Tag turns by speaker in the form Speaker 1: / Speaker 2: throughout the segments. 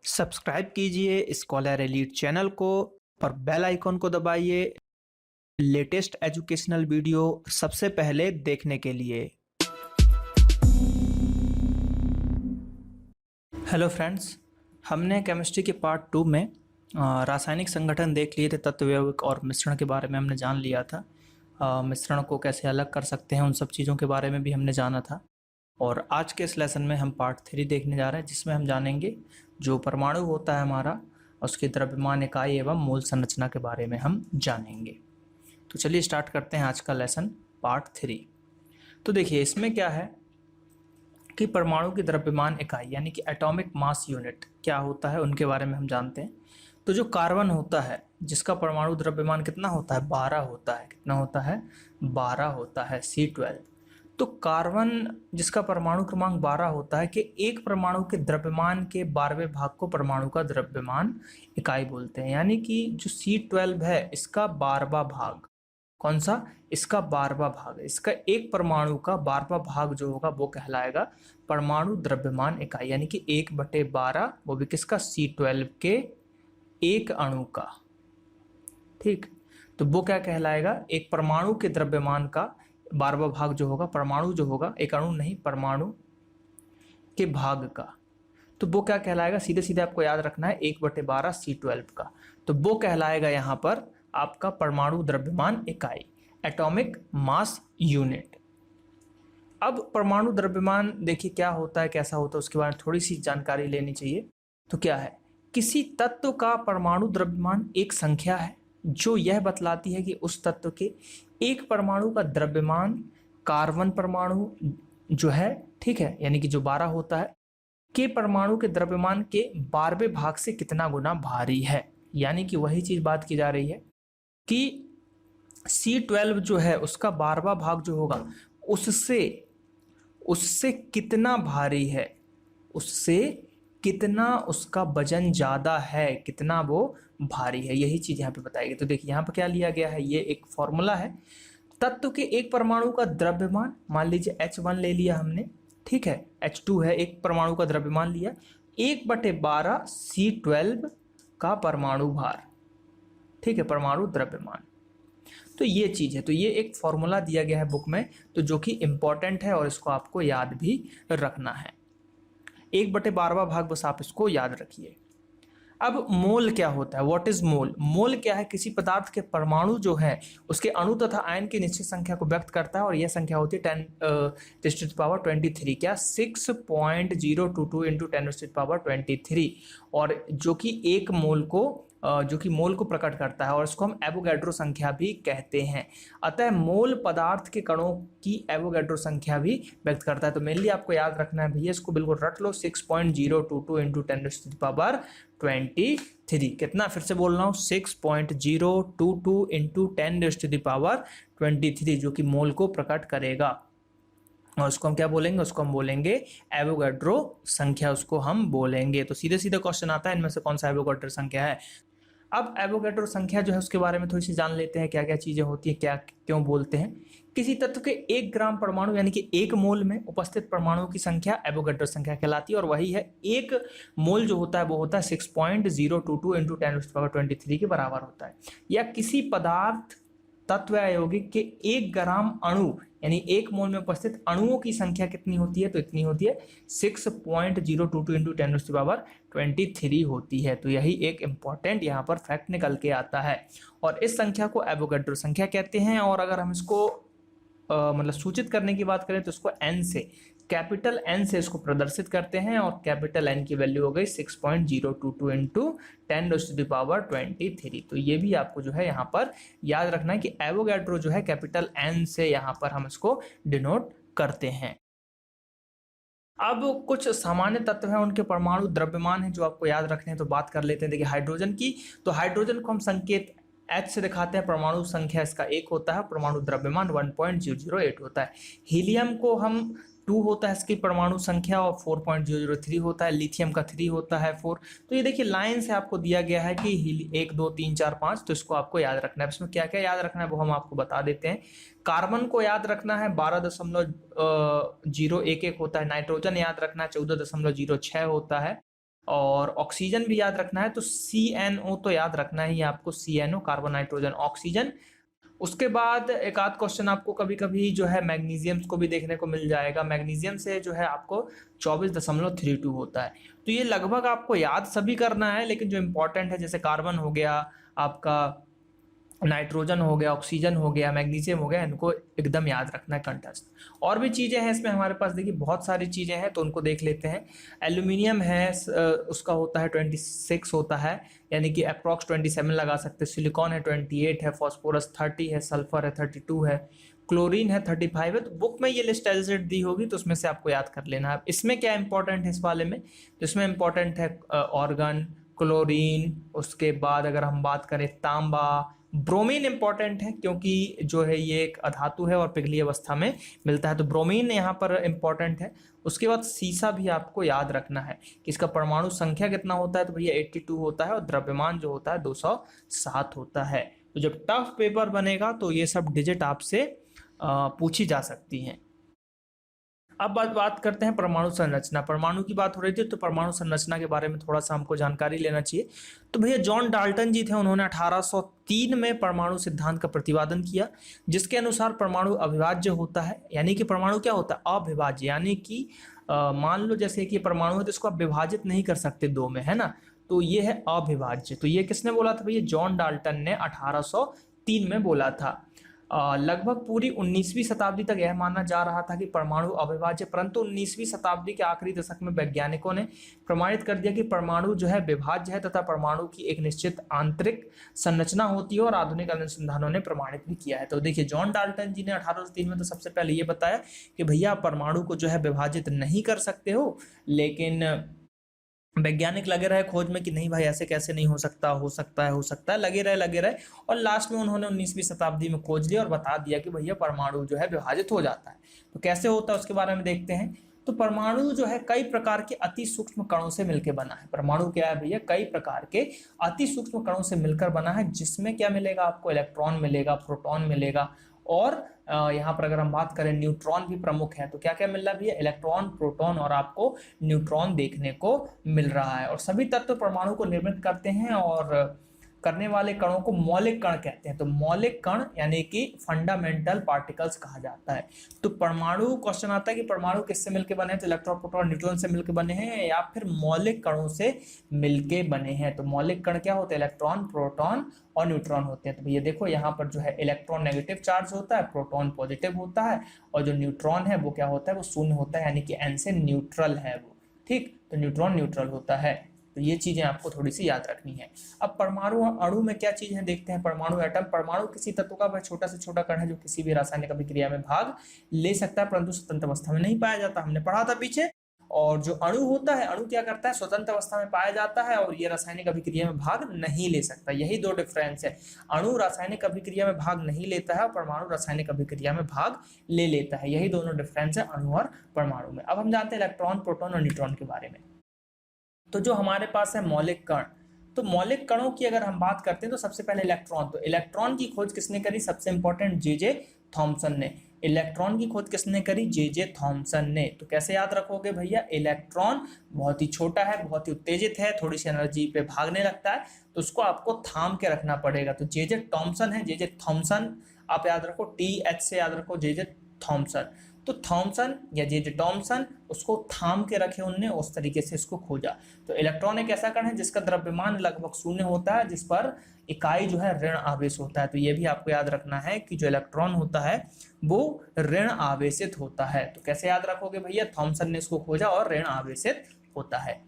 Speaker 1: Subscribe कीजिए scholar elite channel को और बेल आइकॉन को दबाइए लेटेस्ट एजुकेशनल वीडियो सबसे पहले देखने के लिए। हेलो फ्रेंड्स, हमने केमिस्ट्री के पार्ट 2 में रासायनिक संगठन देख लिए थे। तत्व, यौगिक और मिश्रण के बारे में हमने जान लिया था। मिश्रण को कैसे अलग कर सकते हैं उन सब चीज़ों के बारे में भी हमने जाना था। और आज के इस लेसन में हम पार्ट 3 देखने जा रहे हैं, जिसमें हम जानेंगे जो परमाणु होता है हमारा, उसकी द्रव्यमान इकाई एवं मूल संरचना के बारे में हम जानेंगे। तो चलिए स्टार्ट करते हैं आज का लेसन पार्ट 3। तो देखिए इसमें क्या है कि परमाणु की द्रव्यमान इकाई यानी कि एटॉमिक मास यूनिट क्या होता है उनके बारे में हम जानते हैं। तो जो कार्बन होता है जिसका परमाणु द्रव्यमान कितना होता है, 12 होता है। कितना होता है? 12 होता है, C12। तो कार्बन जिसका परमाणु क्रमांक 12 होता है कि एक परमाणु के द्रव्यमान के 12वें भाग को परमाणु का द्रव्यमान इकाई बोलते हैं। यानी कि जो C12 है इसका 12वां भाग, कौन सा? इसका 12वां भाग, इसका एक परमाणु का 12वां भाग जो होगा वो कहलाएगा परमाणु द्रव्यमान इकाई। यानी कि 1/12, वो भी किसका? C12 के एक अणु का। ठीक, तो वो क्या कहलाएगा? एक परमाणु के द्रव्यमान का 12वां भाग जो होगा, परमाणु जो होगा, एक अणु नहीं, परमाणु के भाग का, तो वो क्या कहलाएगा? सीधे सीधे आपको याद रखना है 1/12 C12 का। तो वो कहलाएगा यहाँ पर आपका परमाणु द्रव्यमान इकाई, एटॉमिक मास यूनिट। अब परमाणु द्रव्यमान देखिए क्या होता है, कैसा होता है, उसके बारे में थोड़ी सी जानकारी लेनी चाहिए। तो क्या है? किसी तत्व का परमाणु द्रव्यमान एक संख्या है जो यह बतलाती है कि उस तत्व के एक परमाणु का द्रव्यमान कार्बन परमाणु जो है, ठीक है, यानी कि जो 12 होता है, के परमाणु के द्रव्यमान के 12वें भाग से कितना गुना भारी है। यानी कि वही चीज बात की जा रही है कि C12 जो है उसका 12वां भाग जो होगा उससे कितना भारी है, उससे कितना उसका वजन ज्यादा है, कितना वो भारी है, यही चीज यहाँ पे बताएगी। तो देखिए यहाँ पे क्या लिया गया है, ये एक फॉर्मूला है। तत्व के एक परमाणु का द्रव्यमान, मान लीजिए H1 ले लिया हमने, ठीक है, H2 है, एक परमाणु का द्रव्यमान लिया, 1/12 C12 का परमाणु भार, ठीक है, परमाणु द्रव्यमान। तो ये चीज है, तो ये एक फॉर्मूला दिया गया है बुक में, तो जो कि इंपॉर्टेंट है और इसको आपको याद भी रखना है। 1/12वां भाग, बस आप इसको याद रखिए। अब मोल क्या होता है? What is mole? मोल क्या है? किसी पदार्थ के परमाणु जो है उसके अणु तथा आयन की निश्चित संख्या को व्यक्त करता है, और यह संख्या होती है 10⁻23, क्या 6.022 × 10⁻23, और जो कि एक मोल को मोल को प्रकट करता है, और इसको हम एवोगैड्रो संख्या भी कहते हैं। अतः मोल पदार्थ के कणों की एवोगैड्रो संख्या भी व्यक्त करता है। तो मेनली आपको याद रखना है भैया, इसको बिल्कुल रट लो, 6.022 × 10⁻23। कितना? फिर से बोल रहा हूँ, 6.022 × 10⁻23, जो कि मोल को प्रकट करेगा। और उसको हम क्या बोलेंगे? उसको हम बोलेंगे एवोगैड्रो संख्या, उसको हम बोलेंगे। तो सीधे सीधे क्वेश्चन आता है इनमें से कौन सा एवोगैड्रो संख्या है। अब एवोगैड्रो संख्या जो है उसके बारे में थोड़ी सी जान लेते हैं, क्या क्या चीजें होती है, क्या क्यों बोलते हैं। किसी तत्व के 1 ग्राम परमाणु यानी कि 1 मोल में उपस्थित परमाणुओं की संख्या एवोगैड्रो संख्या कहलाती है, और वही है 1 मोल जो होता है वो होता है 6.022 × 10⁻23 के बराबर होता है। या किसी पदार्थ, तत्व या यौगिक के 1 ग्राम अणु यानी 1 मोल में उपस्थित अणुओं की संख्या कितनी होती है? तो इतनी होती है 6.022 × 10⁻23 होती है। तो यही एक इंपॉर्टेंट यहाँ पर फैक्ट निकल के आता है, और इस संख्या को एवोगैड्रो संख्या कहते हैं। और अगर हम इसको मतलब सूचित करने की बात करें तो इसको N से, कैपिटल N से इसको प्रदर्शित करते हैं, और कैपिटल N की वैल्यू हो गई 6.022 × 10⁻23। तो ये भी आपको जो है यहाँ पर याद रखना है कि एवोगैड्रो जो है कैपिटल N से यहाँ पर हम इसको डिनोट करते हैं। अब कुछ सामान्य तत्व हैं, उनके परमाणु द्रव्यमान है जो आपको याद रखने हैं, तो बात कर लेते हैं। देखिए हाइड्रोजन की, तो हाइड्रोजन को हम संकेत H से दिखाते हैं, परमाणु संख्या इसका 1 होता है, परमाणु द्रव्यमान 1.008 होता है। हीलियम को हम 2 होता है इसकी परमाणु संख्या, और 4.003 होता है। लिथियम का 3 होता है, 4। तो ये देखिए लाइन से आपको दिया गया है कि 1 2 3 4 5, तो इसको आपको याद रखना है। इसमें क्या क्या याद रखना है वो हम आपको बता देते हैं। कार्बन को याद रखना है 12.011 होता है। नाइट्रोजन याद रखना है 14.06 होता है। और ऑक्सीजन भी याद रखना है, तो CNO तो याद रखना ही है आपको, CNO कार्बन नाइट्रोजन ऑक्सीजन। उसके बाद एक आध क्वेश्चन आपको कभी कभी जो है मैग्नीशियम को भी देखने को मिल जाएगा। मैग्नीशियम से जो है आपको 24.32 होता है। तो ये लगभग आपको याद सभी करना है, लेकिन जो इंपॉर्टेंट है जैसे कार्बन हो गया आपका, नाइट्रोजन हो गया, ऑक्सीजन हो गया, मैग्नीशियम हो गया, इनको एकदम याद रखना है कंठस्थ। और भी चीज़ें हैं इसमें हमारे पास, देखिए बहुत सारी चीज़ें हैं तो उनको देख लेते हैं। एल्यूमिनियम है, उसका होता है 26 होता है, यानी कि अप्रॉक्स 27 लगा सकते हैं। सिलिकॉन है 28 है, फॉस्फोरस 30 है, सल्फर है 32 है, क्लोरीन है 35 है। तो बुक में ये लिस्ट एज दी होगी तो उसमें से आपको याद कर लेना है। इसमें क्या इंपॉर्टेंट है इस वाले में, तो इसमें इंपॉर्टेंट है ऑर्गन, क्लोरीन, उसके बाद अगर हम बात करें तांबा, ब्रोमीन इंपॉर्टेंट है क्योंकि जो है ये एक अधातु है और पिघली अवस्था में मिलता है, तो ब्रोमीन यहाँ पर इंपॉर्टेंट है। उसके बाद सीसा भी आपको याद रखना है कि इसका परमाणु संख्या कितना होता है, तो भैया 82 होता है, और द्रव्यमान जो होता है 207 होता है। तो जब टफ पेपर बनेगा तो ये सब डिजिट आपसे पूछी जा सकती हैं। अब बात करते हैं परमाणु संरचना। परमाणु की बात हो रही थी तो परमाणु संरचना के बारे में थोड़ा सा हमको जानकारी लेना चाहिए। तो भैया जॉन डाल्टन जी थे, उन्होंने 1803 में परमाणु सिद्धांत का प्रतिपादन किया, जिसके अनुसार परमाणु अविभाज्य होता है। यानी कि परमाणु क्या होता है, अविभाज्य, यानी कि मान लो जैसे कि परमाणु है तो इसको आप विभाजित नहीं कर सकते दो में, है ना, तो ये है अविभाज्य। तो ये किसने बोला था भैया, जॉन डाल्टन ने 1803 में बोला था। लगभग पूरी 19वीं शताब्दी तक यह माना जा रहा था कि परमाणु अविभाज्य, परंतु 19वीं शताब्दी के आखिरी दशक में वैज्ञानिकों ने प्रमाणित कर दिया कि परमाणु जो है विभाज्य है तथा परमाणु की एक निश्चित आंतरिक संरचना होती है, और आधुनिक अनुसंधानों ने प्रमाणित भी किया है। तो देखिए जॉन डाल्टन जी ने 1803 में तो सबसे पहले ये बताया कि भैया परमाणु को जो है विभाजित नहीं कर सकते हो, लेकिन वैज्ञानिक लगे रहे खोज में कि नहीं भाई ऐसे कैसे नहीं हो सकता, हो सकता है, लगे रहे, और लास्ट में उन्होंने 19वीं शताब्दी में खोज लिया और बता दिया कि भैया परमाणु जो है विभाजित हो जाता है। तो कैसे होता है उसके बारे में देखते हैं। तो परमाणु जो है कई प्रकार के अति सूक्ष्म कणों से मिलकर बना है। परमाणु क्या है भैया, कई प्रकार के अति सूक्ष्म कणों से मिलकर बना है, जिसमें क्या मिलेगा आपको, इलेक्ट्रॉन मिलेगा, प्रोटॉन मिलेगा, और यहाँ पर अगर हम बात करें न्यूट्रॉन भी प्रमुख है। तो क्या क्या मिल रहा है भैया, इलेक्ट्रॉन, प्रोटॉन और आपको न्यूट्रॉन देखने को मिल रहा है। और सभी तत्व परमाणु को निर्मित करते हैं, और करने वाले कणों को मौलिक कण कहते हैं। तो मौलिक कण यानी कि फंडामेंटल पार्टिकल्स कहा जाता है। तो परमाणु क्वेश्चन आता है कि परमाणु किससे मिलकर बने हैं, तो इलेक्ट्रॉन, प्रोटॉन, न्यूट्रॉन से मिलकर बने हैं, या फिर मौलिक कणों से मिलके बने हैं। तो मौलिक कण क्या होते हैं, इलेक्ट्रॉन, प्रोटॉन और न्यूट्रॉन होते हैं। तो भैया देखो यहाँ पर जो है इलेक्ट्रॉन नेगेटिव चार्ज होता है, प्रोटॉन पॉजिटिव होता है, और जो न्यूट्रॉन है वो क्या होता है, वो शून्य होता है, यानी कि n से न्यूट्रल है वो, ठीक। तो न्यूट्रॉन न्यूट्रल होता है। तो ये चीजें आपको थोड़ी सी याद रखनी है। अब परमाणु अणु में क्या चीज है देखते हैं। परमाणु एटम, परमाणु किसी तत्व का वह छोटा से छोटा कण है जो किसी भी रासायनिक अभिक्रिया में भाग ले सकता है, परंतु स्वतंत्र अवस्था में नहीं पाया जाता, हमने पढ़ा था पीछे। और जो अणु होता है, अणु क्या करता है, स्वतंत्र अवस्था में पाया जाता है, और ये रासायनिक अभिक्रिया में भाग नहीं ले सकता। यही दो डिफरेंस है, अणु रासायनिक अभिक्रिया में भाग नहीं लेता है और परमाणु रासायनिक अभिक्रिया में भाग ले लेता है। यही दोनों डिफरेंस है अणु और परमाणु में। अब हम जानते हैं इलेक्ट्रॉन, प्रोटॉन और न्यूट्रॉन के बारे में। तो जो हमारे पास है मौलिक कण, तो मौलिक कणों की अगर हम बात करते हैं तो सबसे पहले इलेक्ट्रॉन। तो इलेक्ट्रॉन की खोज किसने करी, सबसे इंपॉर्टेंट जे थॉमसन ने। इलेक्ट्रॉन की खोज किसने करी, जे थॉमसन ने। तो कैसे याद रखोगे भैया, इलेक्ट्रॉन बहुत ही छोटा है, बहुत ही उत्तेजित है, थोड़ी सी एनर्जी पे भागने लगता है, तो उसको आपको थाम के रखना पड़ेगा। तो जे थॉमसन है, जे थॉमसन आप याद रखो, TH से याद रखो, जे थॉमसन। तो थॉमसन या जे टॉमसन, उसको थाम के रखे उनने, उस तरीके से इसको खोजा। तो इलेक्ट्रॉन एक ऐसा कण है जिसका द्रव्यमान लगभग शून्य होता है, जिस पर इकाई जो है ऋण आवेश होता है। तो ये भी आपको याद रखना है कि जो इलेक्ट्रॉन होता है वो ऋण आवेशित होता है। तो कैसे याद रखोगे भैया, थॉमसन ने इसको खोजा और ऋण आवेशित होता है।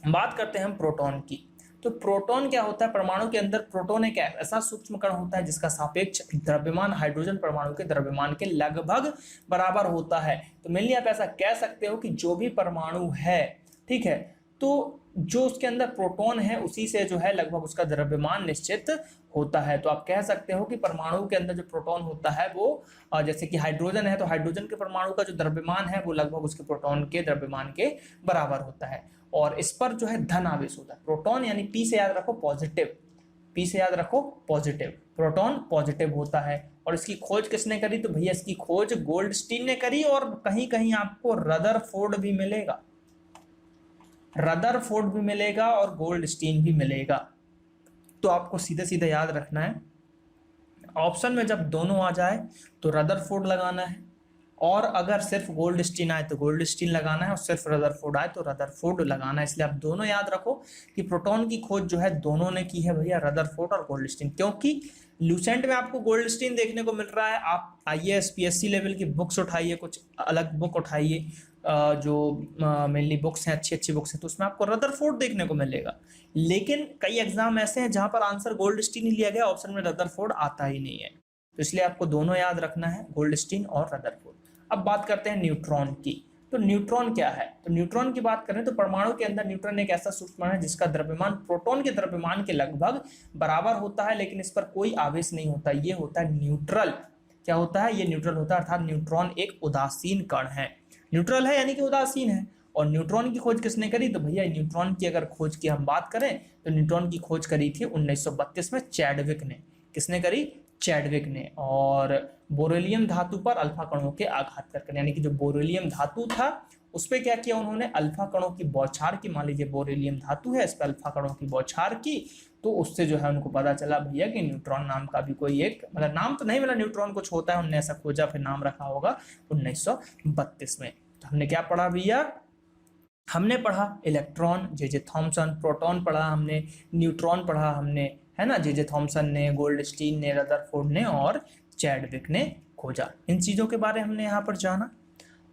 Speaker 1: बात करते हैं हम प्रोटॉन की। तो प्रोटॉन क्या होता है, परमाणु के अंदर प्रोटॉन एक ऐसा सूक्ष्म कण होता है जिसका सापेक्ष द्रव्यमान हाइड्रोजन परमाणु के द्रव्यमान के लगभग बराबर होता है। तो मेनली आप ऐसा कह सकते हो कि जो भी परमाणु है, ठीक है, तो जो उसके अंदर प्रोटॉन है उसी से जो है लगभग उसका द्रव्यमान निश्चित होता है। तो आप कह सकते हो कि परमाणु के अंदर जो प्रोटॉन होता है वो जैसे कि हाइड्रोजन है, तो हाइड्रोजन के परमाणु का जो द्रव्यमान है वो लगभग उसके प्रोटॉन के द्रव्यमान के बराबर होता है। और इस पर जो है धन आवेश होता है। प्रोटॉन यानी P से याद रखो पॉजिटिव, P से याद रखो पॉजिटिव, प्रोटॉन पॉजिटिव होता है। और इसकी खोज किसने करी, तो भैया इसकी खोज गोल्डस्टीन ने करी, और कहीं कहीं आपको रदरफोर्ड भी मिलेगा, रदरफोर्ड भी मिलेगा और गोल्डस्टीन भी मिलेगा। तो आपको सीधे सीधे याद रखना है, ऑप्शन में जब दोनों आ जाए तो रदरफोर्ड लगाना है, और अगर सिर्फ गोल्डस्टीन आए तो गोल्डस्टीन लगाना है, और सिर्फ रदरफोर्ड आए तो रदरफोर्ड लगाना है। इसलिए आप दोनों याद रखो कि प्रोटॉन की खोज जो है दोनों ने की है भैया, रदरफोर्ड और गोल्डस्टीन। क्योंकि ल्यूसेंट में आपको गोल्डस्टीन देखने को मिल रहा है, आप आईएएस पीएससी लेवल की बुक्स उठाइए, कुछ अलग बुक उठाइए जो मेनली बुक्स हैं, अच्छी अच्छी बुक्स हैं, तो उसमें आपको रदरफोर्ड देखने को मिलेगा। लेकिन कई एग्जाम ऐसे हैं जहां पर आंसर गोल्डस्टीन ही लिया गया, ऑप्शन में रदरफोर्ड आता ही नहीं है। तो इसलिए आपको दोनों याद रखना है, गोल्डस्टीन और रदरफोर्ड। अब बात करते हैं न्यूट्रॉन की। तो न्यूट्रॉन क्या है? तो न्यूट्रॉन की बात करें तो परमाणु के अंदर न्यूट्रॉन एक ऐसा सूक्ष्म है जिसका द्रव्यमान प्रोटॉन के द्रव्यमान के लगभग बराबर होता है, लेकिन इस पर कोई आवेश नहीं होता। ये होता है न्यूट्रल। क्या होता है? ये न्यूट्रल होता है, अर्थात न्यूट्रॉन एक उदासीन कण है। न्यूट्रल है यानी कि उदासीन है। और न्यूट्रॉन की खोज किसने करी? तो भैया न्यूट्रॉन की अगर खोज की हम बात करें तो न्यूट्रॉन की खोज करी थी 1932 में चैडविक ने। किसने करी? चैडविक ने। और बोरोलियम धातु पर अल्फा कणों के आघात करके, यानी कि जो बोरोलियम धातु था उस पर क्या किया उन्होंने? अल्फा कणों की बौछार की। मान लीजिए बोरोलियम धातु है, इस पर अल्फा कणों की बौछार की, तो उससे जो है उनको पता चला भैया कि न्यूट्रॉन नाम का भी कोई एक, मतलब नाम तो नहीं मिला, न्यूट्रॉन कुछ होता है, उन्होंने ऐसा खोजा, फिर नाम रखा होगा 1932 में। तो हमने क्या पढ़ा भैया? हमने पढ़ा इलेक्ट्रॉन, जे थॉमसन, प्रोटॉन पढ़ा हमने, न्यूट्रॉन पढ़ा हमने, है ना, जे थॉमसन ने, गोल्डस्टीन ने, रदरफोर्ड ने और चैडविक ने खोजा। इन चीज़ों के बारे हमने यहाँ पर जाना।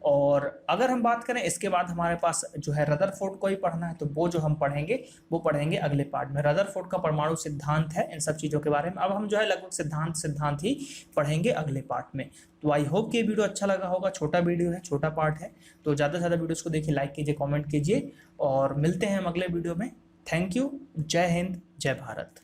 Speaker 1: और अगर हम बात करें इसके बाद हमारे पास जो है रदरफोर्ड को ही पढ़ना है, तो वो जो हम पढ़ेंगे वो पढ़ेंगे अगले पार्ट में। रदरफोर्ड का परमाणु सिद्धांत है, इन सब चीज़ों के बारे में अब हम जो है लगभग सिद्धांत ही पढ़ेंगे अगले पार्ट में। तो आई होप कि ये वीडियो अच्छा लगा होगा। छोटा वीडियो है, छोटा पार्ट है, तो ज़्यादा से ज़्यादा वीडियोज़ को देखिए, लाइक कीजिए, कॉमेंट कीजिए, और मिलते हैं हम अगले वीडियो में। Thank you. जय हिंद, जय भारत।